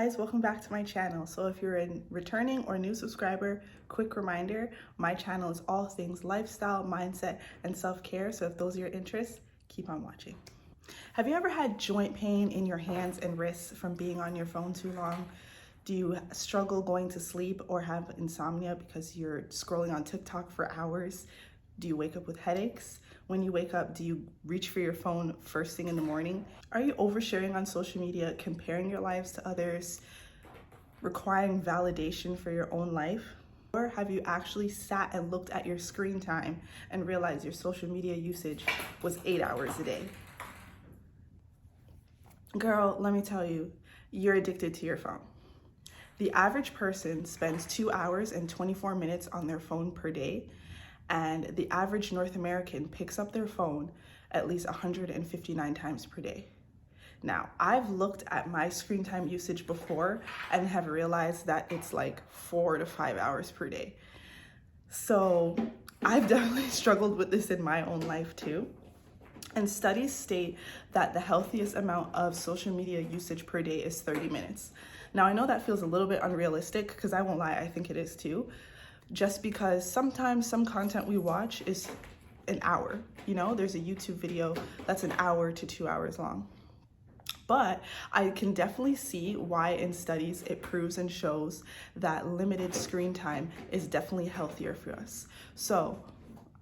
guys, welcome back to my channel. So if you're a returning or new subscriber, quick reminder, my channel is all things lifestyle, mindset, and self-care. So if those are your interests, keep on watching. Have you ever had joint pain in your hands and wrists from being on your phone too long? Do you struggle going to sleep or have insomnia because you're scrolling on TikTok for hours? Do you wake up with headaches? When you wake up, do you reach for your phone first thing in the morning? Are you oversharing on social media, comparing your lives to others, requiring validation for your own life? Or have you actually sat and looked at your screen time and realized your social media usage was 8 hours a day? Girl, let me tell you, you're addicted to your phone. The average person spends 2 hours and 24 minutes on their phone per day, and the average North American picks up their phone at least 159 times per day. Now, I've looked at my screen time usage before and have realized that it's like 4 to 5 hours per day. So I've definitely struggled with this in my own life too. And studies state that the healthiest amount of social media usage per day is 30 minutes. Now, I know that feels a little bit unrealistic because I won't lie, I think it is too. Just because sometimes some content we watch is an hour. You know, there's a YouTube video that's an hour to 2 hours long. But I can definitely see why in studies it proves and shows that limited screen time is definitely healthier for us. So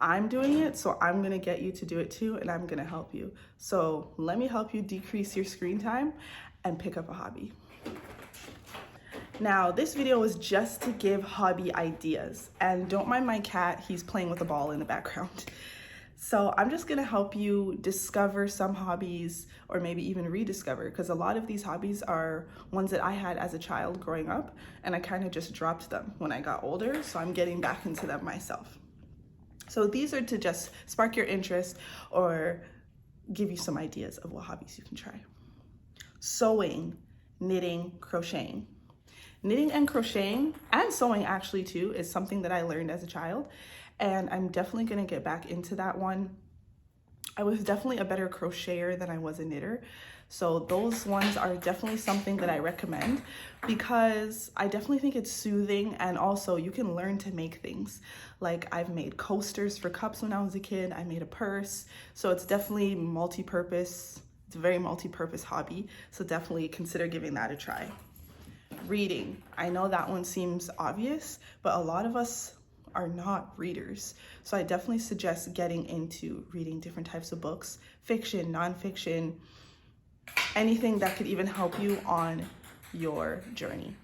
I'm doing it, so I'm gonna get you to do it too, and I'm gonna help you. So let me help you decrease your screen time and pick up a hobby. Now, this video was just to give hobby ideas, and don't mind my cat, he's playing with a ball in the background. So I'm just gonna help you discover some hobbies, or maybe even rediscover, because a lot of these hobbies are ones that I had as a child growing up, and I kind of just dropped them when I got older, so I'm getting back into them myself. So these are to just spark your interest or give you some ideas of what hobbies you can try. Sewing, knitting, crocheting. Knitting and crocheting, and sewing actually too, is something that I learned as a child, and I'm definitely gonna get back into that one. I was definitely a better crocheter than I was a knitter, so those ones are definitely something that I recommend because I definitely think it's soothing, and also you can learn to make things. Like I've made coasters for cups when I was a kid, I made a purse, so it's definitely multi-purpose. It's a very multi-purpose hobby, so definitely consider giving that a try. Reading. I know that one seems obvious, but a lot of us are not readers. So I definitely suggest getting into reading different types of books, fiction, nonfiction, anything that could even help you on your journey.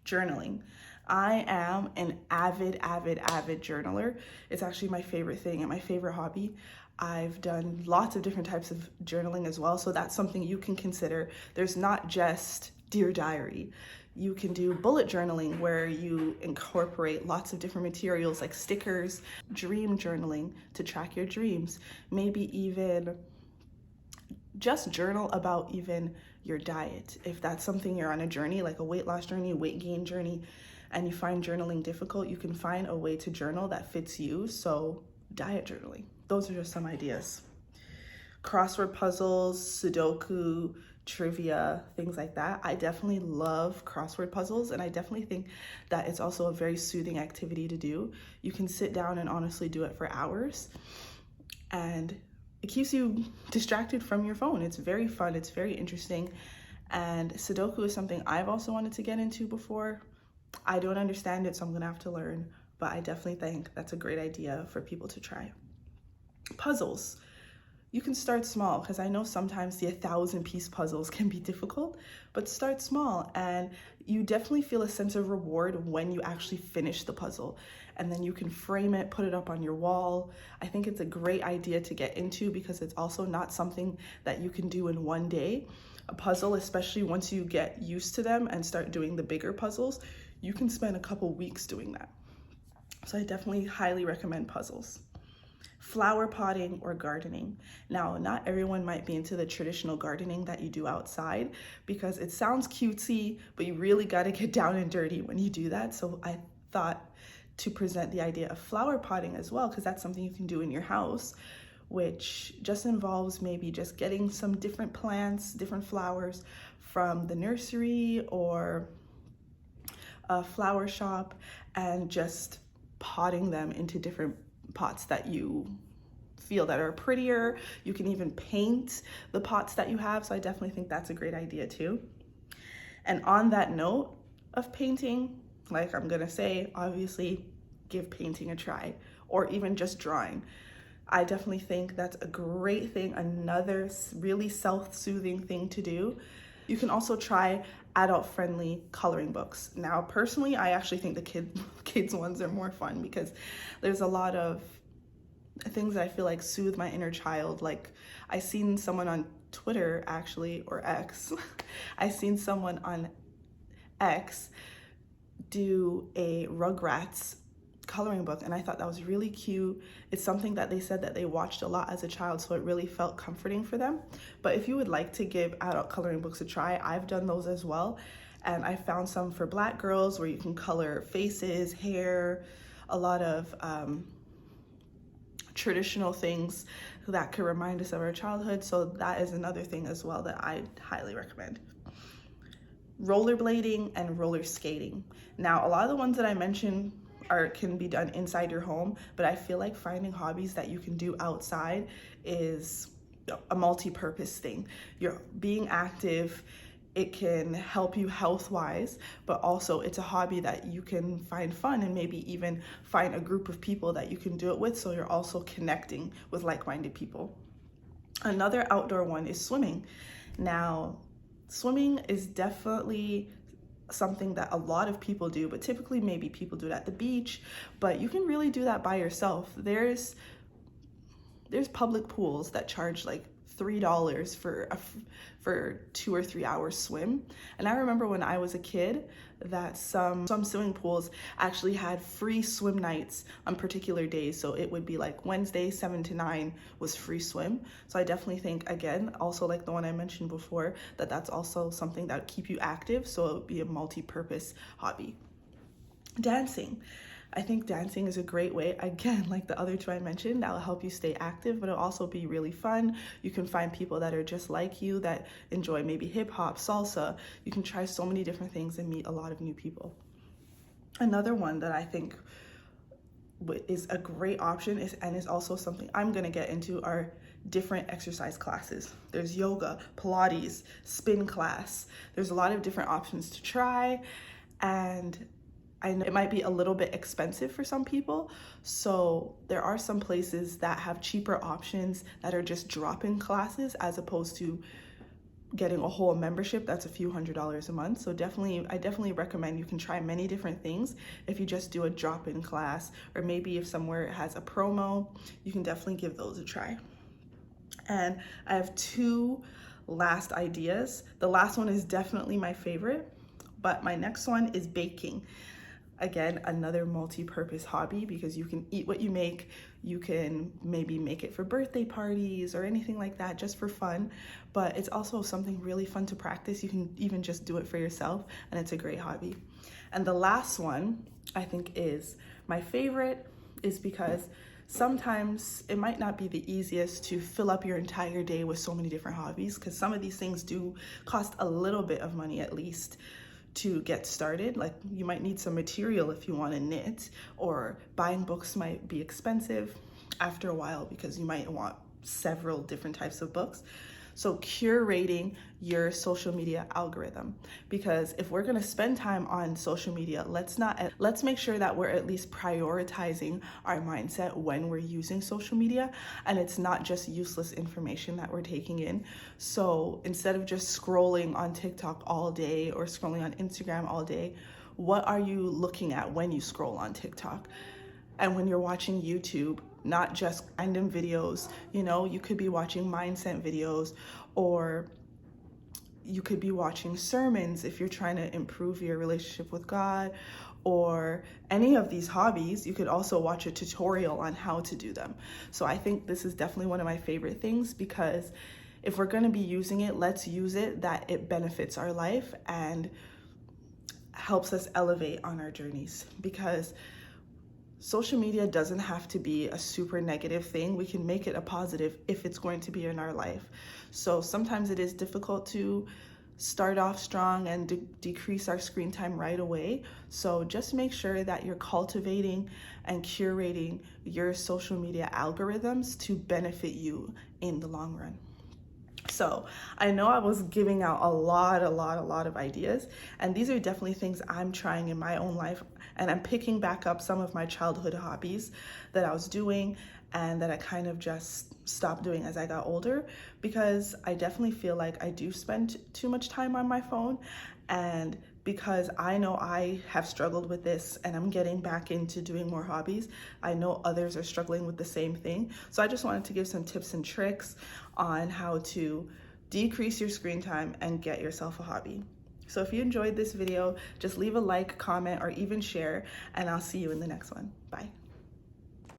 Journaling. I am an avid journaler. It's actually my favorite thing and my favorite hobby. I've done lots of different types of journaling as well, so that's something you can consider. There's not just Dear Diary. You can do bullet journaling where you incorporate lots of different materials like stickers, dream journaling to track your dreams, maybe even just journal about even your diet. If that's something you're on a journey, like a weight loss journey, weight gain journey, and you find journaling difficult, you can find a way to journal that fits you. So diet journaling, those are just some ideas. Crossword puzzles, Sudoku, trivia, things like that. I definitely love crossword puzzles, and I definitely think that it's also a very soothing activity to do. You can sit down and honestly do it for hours, and it keeps you distracted from your phone. It's very fun, it's very interesting, and Sudoku is something I've also wanted to get into before. I don't understand it, so I'm gonna have to learn, but I definitely think that's a great idea for people to try. Puzzles. You can start small, because I know sometimes the 1,000-piece puzzles can be difficult, but start small and you definitely feel a sense of reward when you actually finish the puzzle, and then you can frame it, put it up on your wall. I think it's a great idea to get into because it's also not something that you can do in one day. A puzzle, especially once you get used to them and start doing the bigger puzzles, you can spend a couple weeks doing that. So I definitely highly recommend puzzles. Flower potting or gardening. Now, not everyone might be into the traditional gardening that you do outside because it sounds cutesy, but you really got to get down and dirty when you do that. So I thought to present the idea of flower potting as well, because that's something you can do in your house, which just involves maybe just getting some different plants, different flowers from the nursery or a flower shop, and just potting them into different pots that you feel that are prettier. You can even paint the pots that you have, so I definitely think that's a great idea too. And on that note of painting, like I'm gonna say, obviously give painting a try, or even just drawing. I definitely think that's a great thing, another really self-soothing thing to do. You can also try adult-friendly coloring books. Now, personally, I actually think the kids ones are more fun because there's a lot of things that I feel like soothe my inner child. Like I seen someone on Twitter actually, or X, I seen someone on X do a Rugrats coloring book, and I thought that was really cute. It's something that they said that they watched a lot as a child, so it really felt comforting for them. But if you would like to give adult coloring books a try, I've done those as well, and I found some for Black girls where you can color faces, hair, a lot of traditional things that could remind us of our childhood. So that is another thing as well that I highly recommend. Rollerblading and roller skating. Now, a lot of the ones that I mentioned can be done inside your home, but I feel like finding hobbies that you can do outside is a multi-purpose thing. You're being active, it can help you health-wise, but also it's a hobby that you can find fun and maybe even find a group of people that you can do it with, so you're also connecting with like-minded people. Another outdoor one is swimming. Now, swimming is definitely something that a lot of people do, but typically maybe people do it at the beach, but you can really do that by yourself. There's public pools that charge like $3 for 2 or 3 hours swim. And I remember when I was a kid that some swimming pools actually had free swim nights on particular days. So it would be like Wednesday 7 to 9 was free swim. So I definitely think, again, also like the one I mentioned before, that that's also something that would keep you active. So it would be a multi-purpose hobby. Dancing. I think dancing is a great way, again, like the other two I mentioned, that will help you stay active, but it'll also be really fun. You can find people that are just like you that enjoy maybe hip hop, salsa. You can try so many different things and meet a lot of new people. Another one that I think is a great option and is also something I'm gonna get into are different exercise classes. There's yoga, Pilates, spin class. There's a lot of different options to try, and I know it might be a little bit expensive for some people, so there are some places that have cheaper options that are just drop-in classes as opposed to getting a whole membership that's a few $100s a month. So I definitely recommend you can try many different things if you just do a drop-in class, or maybe if somewhere has a promo, you can definitely give those a try. And I have 2 last ideas. The last one is definitely my favorite, but my next one is baking. Again, another multi-purpose hobby because you can eat what you make. You can maybe make it for birthday parties or anything like that just for fun, but it's also something really fun to practice. You can even just do it for yourself, and it's a great hobby. And the last one I think is my favorite is because sometimes it might not be the easiest to fill up your entire day with so many different hobbies, because some of these things do cost a little bit of money at least to get started. Like you might need some material if you want to knit, or buying books might be expensive after a while because you might want several different types of books. So curating your social media algorithm, because if we're gonna spend time on social media, let's make sure that we're at least prioritizing our mindset when we're using social media, and it's not just useless information that we're taking in. So instead of just scrolling on TikTok all day or scrolling on Instagram all day, what are you looking at when you scroll on TikTok? And when you're watching YouTube, not just random videos, you could be watching mindset videos, or you could be watching sermons if you're trying to improve your relationship with God, or any of these hobbies. You could also watch a tutorial on how to do them. So I think this is definitely one of my favorite things, because if we're going to be using it, let's use it that it benefits our life and helps us elevate on our journeys. Because social media doesn't have to be a super negative thing. We can make it a positive if it's going to be in our life. So sometimes it is difficult to start off strong and decrease our screen time right away. So just make sure that you're cultivating and curating your social media algorithms to benefit you in the long run. So I know I was giving out a lot of ideas, and these are definitely things I'm trying in my own life, and I'm picking back up some of my childhood hobbies that I was doing and that I kind of just stopped doing as I got older, because I definitely feel like I do spend too much time on my phone. And because I know I have struggled with this and I'm getting back into doing more hobbies, I know others are struggling with the same thing. So I just wanted to give some tips and tricks on how to decrease your screen time and get yourself a hobby. So if you enjoyed this video, just leave a like, comment, or even share, and I'll see you in the next one. Bye.